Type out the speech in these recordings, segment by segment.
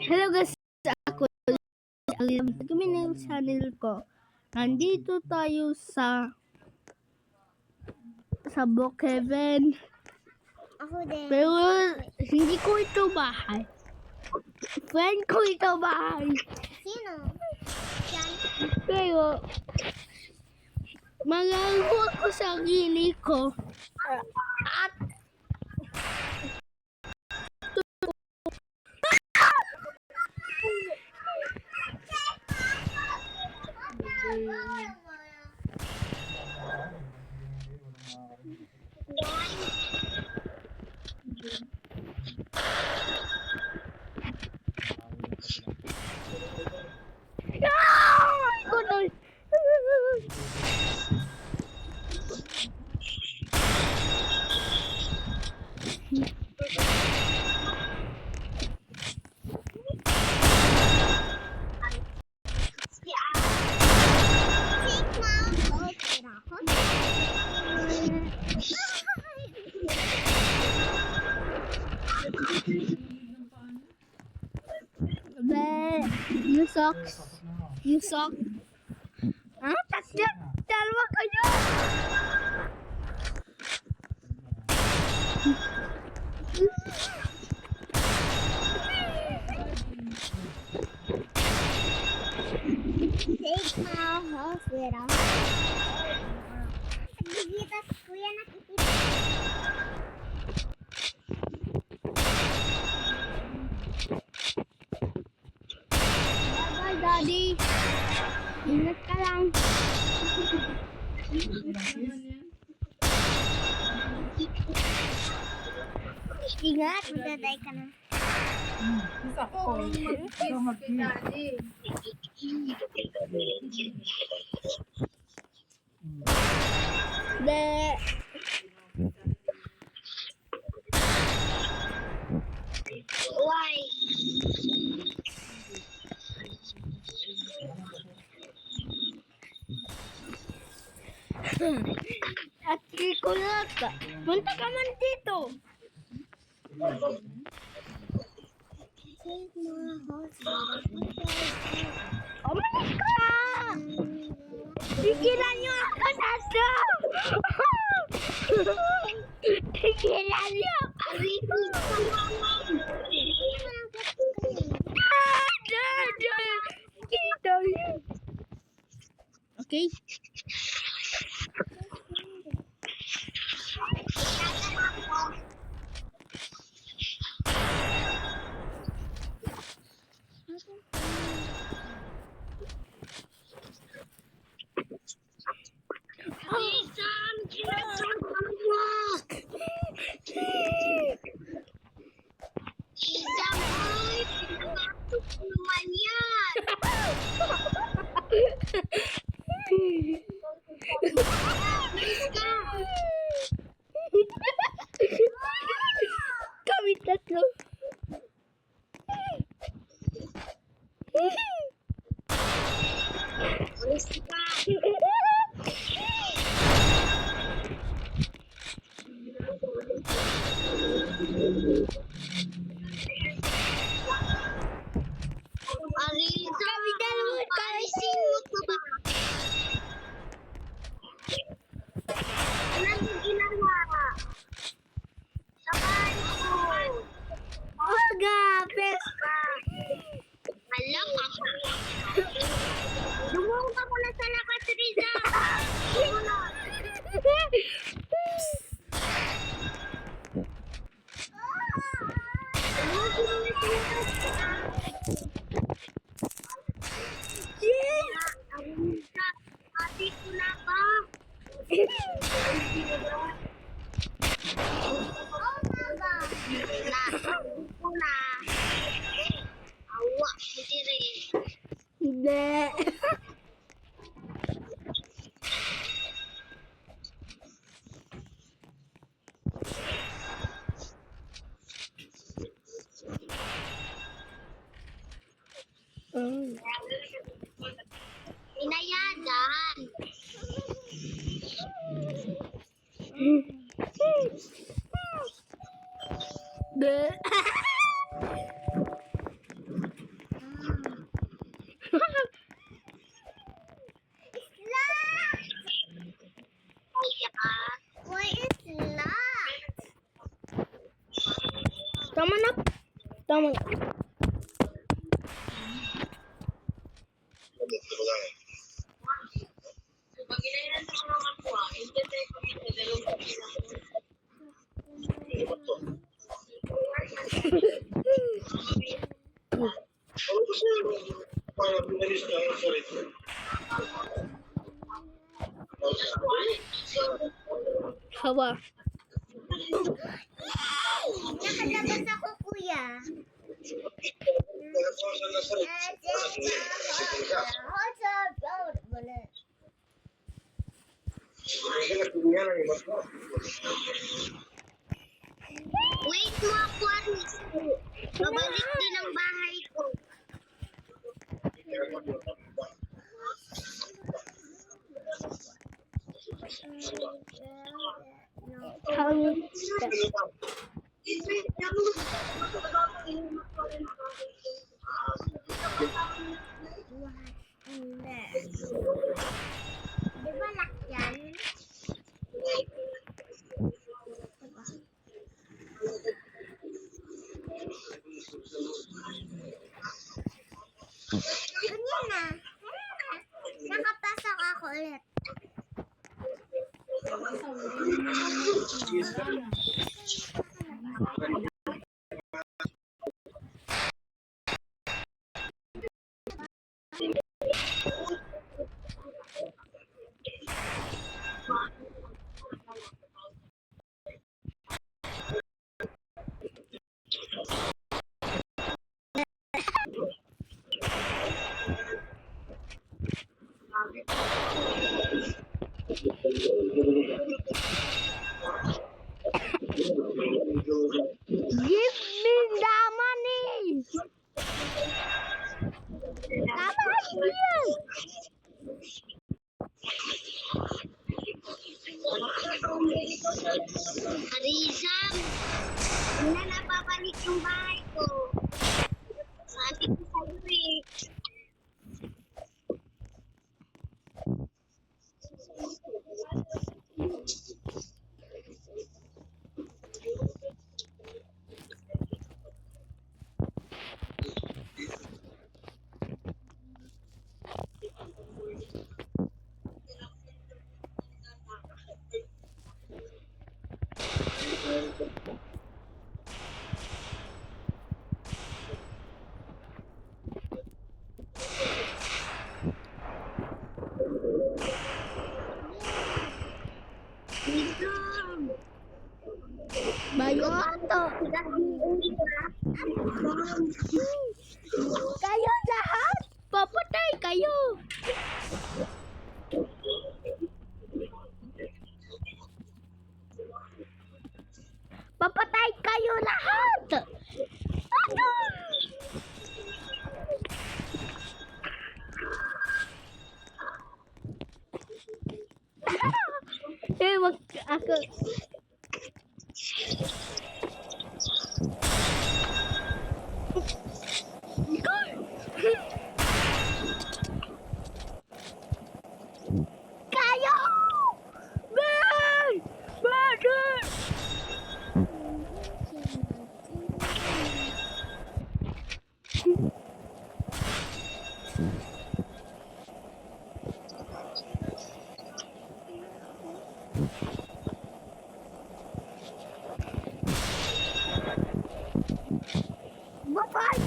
Hello guys, ako kami ng channel ko. Nandito tayo sa Brookhaven. Ako din. Pero hindi ko ito bahay. Friend ko ito bahay. Sino? Yan. Pero malaro ko sarili ko. At you suck. Ah, dalawa kayo. Take my hospital. Nakikita si Kuya, nakikita. Bye, Daddy. Ingat ka lang. Ingat, magtatay ka na. Why? At ikulat ka. Punta ka man dito. Take my hospital. Umalis ka! Tigilan niyo ako nato! Tigilan niyo! Okay? Kami tatlo. Kami dalawa. Palisin mo ko ba? Anong ginawa? Sabay ko. Olga, best. Alam ka. Dumong ka muna sa lakas, Riza. Ate ko na ba? Na. Awa, hindi rin. Hindi. Inayadan. Tama na. Tama na. Hawa. Nakalabas ako, kuya. Wait mo ako, Aris. Babalik din ang bahay ko. Di ba lock yan? Ganyan na. Nakapasok ako ulit. Give me the money. Tama yan. Arizam, na napapalik yung bahay ko. Sabi ko sa'yo eh. Arizam, Bayo ato. Kayo lahat. Papatay kayo. Papatay kayo lahat. Ano? Wag ako. Kayo! Ben! Ben! Bye-bye!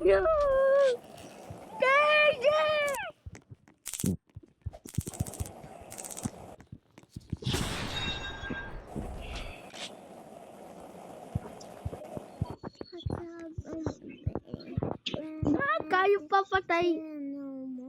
No! Daisy! Bakit kayo papatay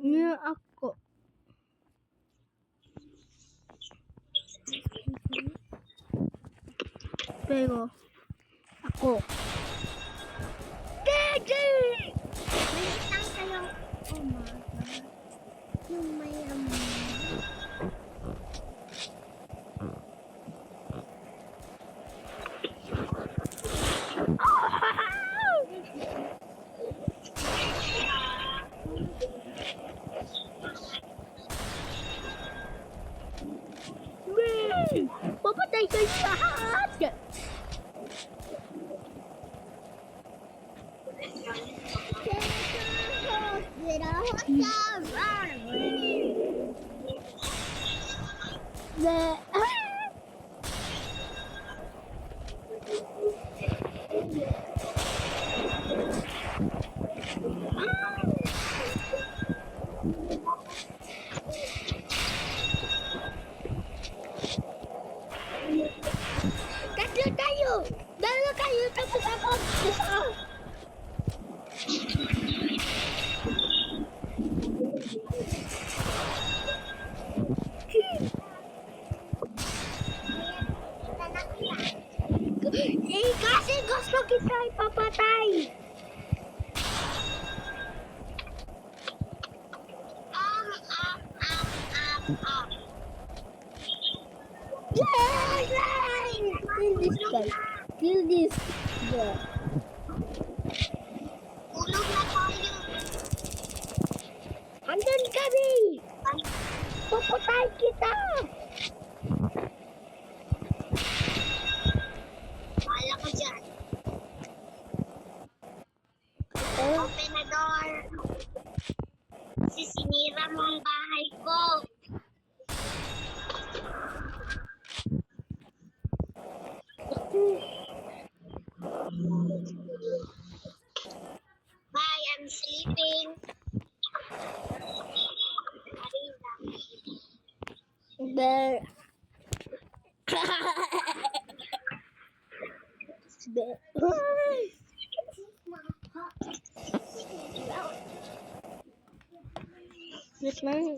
niyo ako? Pero ako May isang kayong umaga. Yung may Papatay kayo lahat! Tatlo tayo! Dalawa kayo tapos ako! Gusto! Eh, kasi gusto kita ipapatay! Yay! Kill this guy. Kill this guy. Ulog na tayo. Andun kami! Papatay kita! Wala ka dyan. Open the door. Kasi sinira mo ang bahay ko. Bye, I'm sleeping. Bear. Wait lang,